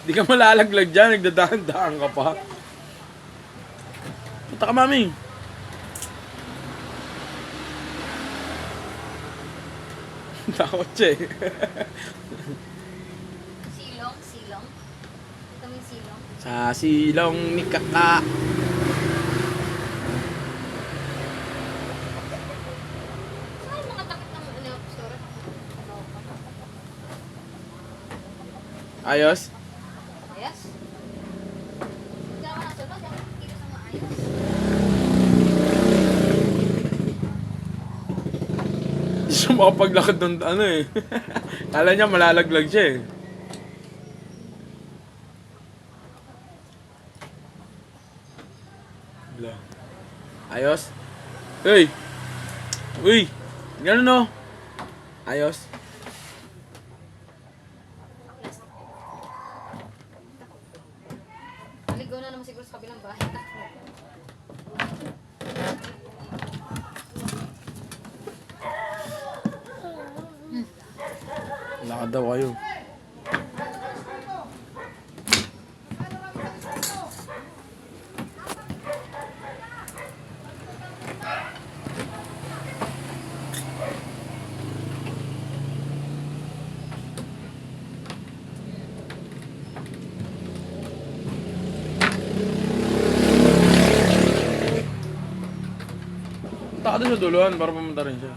Di ka malalaglag dyan, nagdadahan-dahan ka pa. Punta ka, mami. Takot siya eh. Silong, silong. Ito may silong. Sa silong ni Kaka. Saan mga takip ng store? Ayos? Ayos? Hindi ako nasunod. Ako kilos ng maayos. Hindi siya makapaglakad ng ano eh. Kala niya malalaglag siya eh. Wala. Ayos? Uy! Uy! Ganun no? Ayos? Maligaw na naman siguro sa kabilang bahay. Lakad daw kayo. Punta ka doon sa duluhan para pumunta rin siya.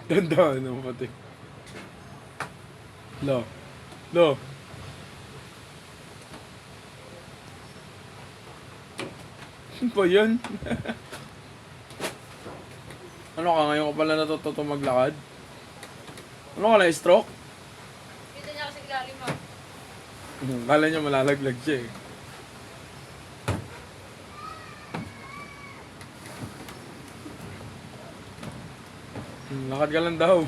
Dandahan naman pati. Lo. Lo. Ano ba yan? Ano ka ngayon ka pala natututo maglakad? Ano ka na, stroke? Kita niya kasi ilalim mo. Kala niya malalaglag siya eh. Lakad ka lang daw.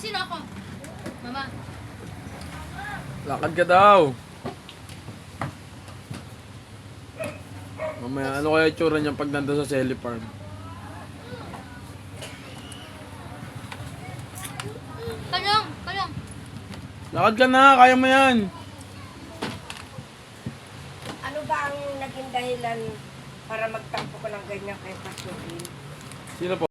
Sino ako? Mama. Lakad ka daw. Mamaya, ano kaya itsura niya pag nandun sa Selly Farm? Talong! Talong! Lakad ka na, kaya mo yan. Ano ba ang naging dahilan para magtampo ko ng ganyan kay Pastor Bill? Sino po?